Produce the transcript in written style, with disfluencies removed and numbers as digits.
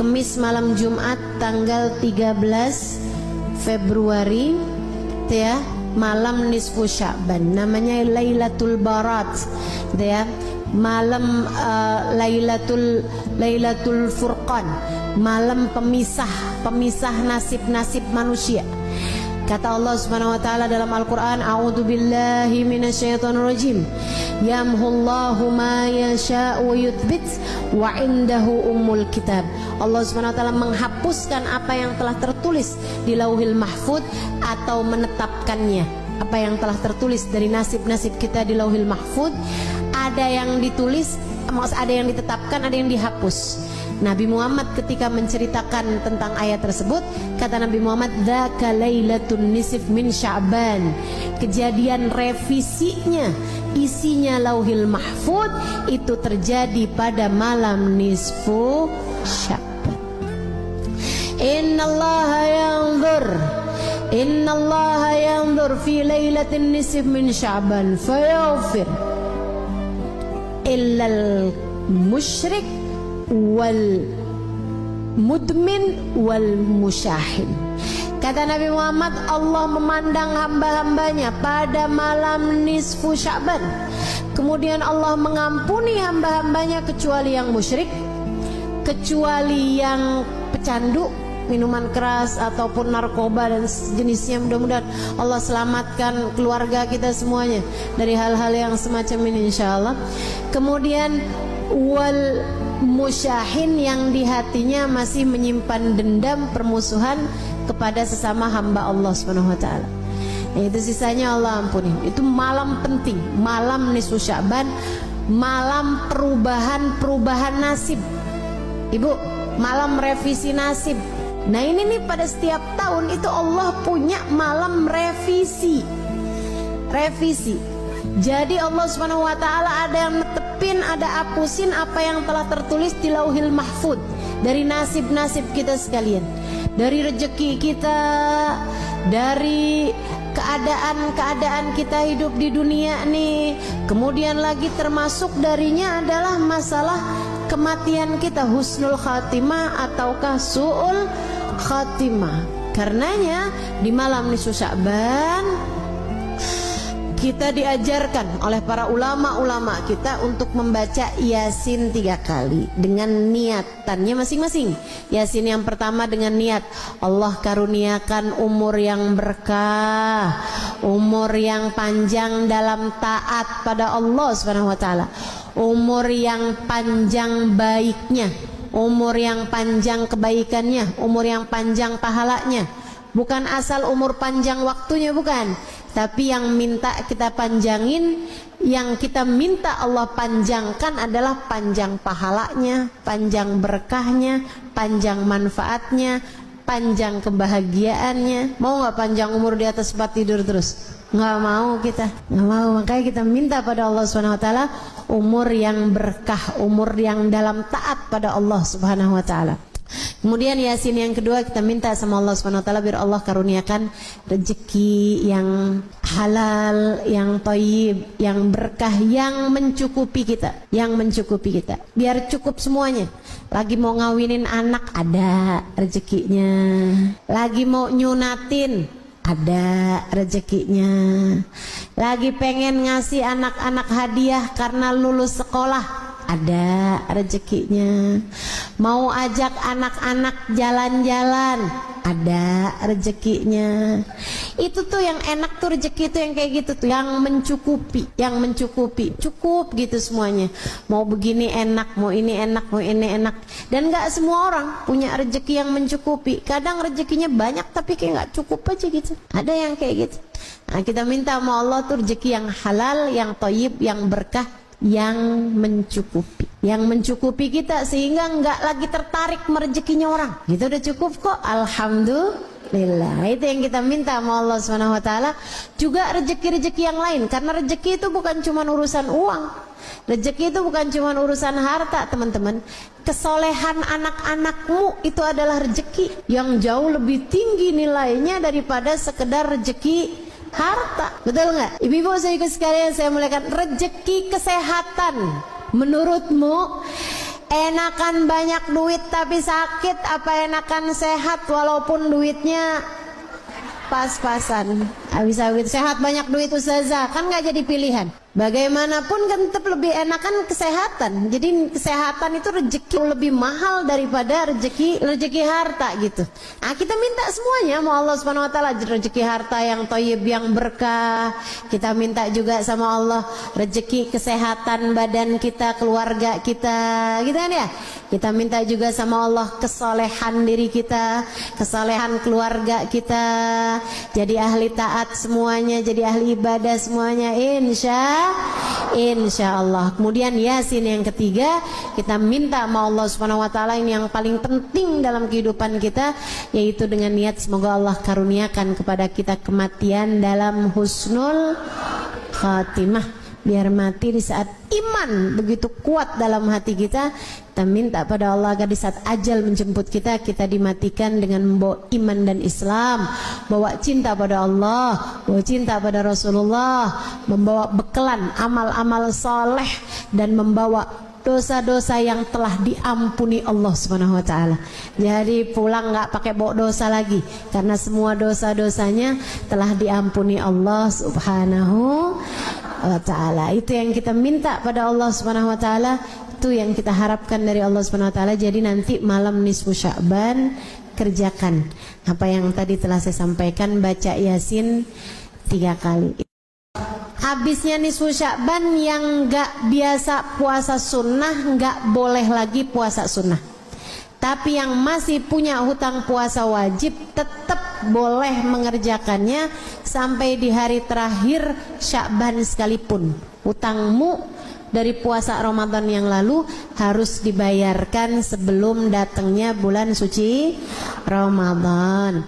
Kemis malam Jumat tanggal 13 Februari ya, malam nisfu Sya'ban, namanya Lailatul Barat ya, malam Lailatul Furqan, malam pemisah nasib-nasib manusia. Kata Allah Subhanahu wa taala dalam Al-Qur'an, a'udzu billahi minasyaitonir rajim. Yamhullahu ma yasha' wa yuthbit wa indahu ummul kitab. Allah Subhanahu wa taala menghapuskan apa yang telah tertulis di Lauhil Mahfuz atau menetapkannya. Apa yang telah tertulis dari nasib-nasib kita di Lauhil Mahfuz, ada yang ditulis, ada yang ditetapkan, ada yang dihapus. Nabi Muhammad ketika menceritakan tentang ayat tersebut, kata Nabi Muhammad, dzaka lailatun nisf min Sya'ban. Kejadian revisinya, isinya Lauhil Mahfuz itu terjadi pada malam nisfu Sya'ban. Innallaha yanzur fi lailatin nisf min Sya'ban fayaghfir illal musyrik wal mudmin wal musyahin. Kata Nabi Muhammad, Allah memandang hamba-hambanya pada malam nisfu Sya'ban. Kemudian Allah mengampuni hamba-hambanya kecuali yang musyrik, kecuali yang pecandu, minuman keras ataupun narkoba dan jenisnya. Mudah-mudahan Allah selamatkan keluarga kita semuanya dari hal-hal yang semacam ini insyaallah. Kemudian wal musyahin, yang di hatinya masih menyimpan dendam permusuhan kepada sesama hamba Allah Subhanahu wa taala. Itu sisanya Allah ampuni. Itu malam penting, malam nisfu Sya'ban, malam perubahan nasib. Ibu, malam revisi nasib. Nah ini nih, pada setiap tahun itu Allah punya malam revisi. Jadi Allah Subhanahu wa taala ada yang netepin, ada hapusin apa yang telah tertulis di Lauhil Mahfuz dari nasib-nasib kita sekalian, dari rezeki kita, dari keadaan kita hidup di dunia nih. Kemudian lagi termasuk darinya adalah masalah kematian kita, husnul khatimah ataukah su'ul khatimah. Karenanya di malam nisfu Sya'ban kita diajarkan oleh para ulama-ulama kita untuk membaca Yasin 3 kali dengan niatannya masing-masing. Yasin yang pertama dengan niat Allah karuniakan umur yang berkah, umur yang panjang dalam taat pada Allah Subhanahu wa taala, umur yang panjang baiknya, umur yang panjang kebaikannya, umur yang panjang pahalanya. Bukan asal umur panjang waktunya, bukan, tapi yang minta kita panjangin, yang kita minta Allah panjangkan adalah panjang pahalanya, panjang berkahnya, panjang manfaatnya, panjang kebahagiaannya. Mau gak panjang umur di atas tempat tidur terus? Nggak mau kita, nggak mau. Makanya kita minta pada Allah Subhanahu wa taala umur yang berkah, umur yang dalam taat pada Allah Subhanahu wa taala. Kemudian Yasin yang kedua kita minta sama Allah Subhanahu wa taala biar Allah karuniakan rezeki yang halal, yang thayyib, yang berkah, yang mencukupi kita, biar cukup semuanya. Lagi mau ngawinin anak ada rezekinya, lagi mau nyunatin ada rezekinya, lagi pengen ngasih anak-anak hadiah karena lulus sekolah ada rezekinya, mau ajak anak-anak jalan-jalan ada rezekinya. Itu tuh yang enak tuh, rezeki itu yang kayak gitu tuh, yang mencukupi, cukup gitu semuanya. Mau begini enak, mau ini enak, mau ini enak. Dan gak semua orang punya rezeki yang mencukupi. Kadang rezekinya banyak tapi kayak gak cukup aja gitu. Ada yang kayak gitu. Nah, kita minta sama Allah tuh rezeki yang halal, yang thayyib, yang berkah, yang mencukupi kita sehingga nggak lagi tertarik merezekinya orang. Gitu udah cukup kok, alhamdulillah. Itu yang kita minta sama Allah Subhanahu wa taala. Juga rezeki-rezeki yang lain, karena rezeki itu bukan cuma urusan uang. Rezeki itu bukan cuma urusan harta, teman-teman. Kesolehan anak-anakmu itu adalah rezeki yang jauh lebih tinggi nilainya daripada sekedar rezeki harta. Betul nggak? Ibu-ibu saya ikut sekalian, saya muliakan, rezeki kesehatan menurutmu Enakan banyak duit tapi sakit, apa enakan sehat walaupun duitnya pas-pasan? Bisa gitu, sehat banyak duit ustazah, kan nggak jadi pilihan. Bagaimanapun kan tetap lebih enakan kesehatan. Jadi kesehatan itu rezeki lebih mahal daripada rezeki harta gitu. Nah, kita minta semuanya mau Allah Subhanahu wa taala rezeki harta yang thayyib, yang berkah. Kita minta juga sama Allah rezeki kesehatan badan kita, keluarga kita, gitu kan ya. Kita minta juga sama Allah kesolehan diri kita, kesolehan keluarga kita, jadi ahli taat semuanya, jadi ahli ibadah semuanya, insya Allah. Kemudian Yasin yang ketiga, kita minta sama Allah Subhanahu wa taala ini yang paling penting dalam kehidupan kita, yaitu dengan niat semoga Allah karuniakan kepada kita kematian dalam husnul khatimah, biar mati di saat iman begitu kuat dalam hati kita. Kita minta pada Allah agar di saat ajal menjemput kita, kita dimatikan dengan membawa iman dan Islam, bawa cinta pada Allah, bawa cinta pada Rasulullah, membawa bekalan amal-amal soleh, dan membawa dosa-dosa yang telah diampuni Allah Subhanahu wa taala. Jadi pulang nggak pakai bawa dosa lagi, karena semua dosa-dosanya telah diampuni Allah Subhanahu wa taala. Itu yang kita minta pada Allah Subhanahu wa taala, itu yang kita harapkan dari Allah Subhanahu wa taala. Jadi nanti malam nisfu Sya'ban kerjakan apa yang tadi telah saya sampaikan, baca Yasin 3 kali. Habisnya nisfu Sya'ban yang nggak biasa puasa sunnah nggak boleh lagi puasa sunnah. Tapi yang masih punya hutang puasa wajib tetap boleh mengerjakannya sampai di hari terakhir Sya'ban sekalipun. Hutangmu dari puasa Ramadan yang lalu harus dibayarkan sebelum datangnya bulan suci Ramadan.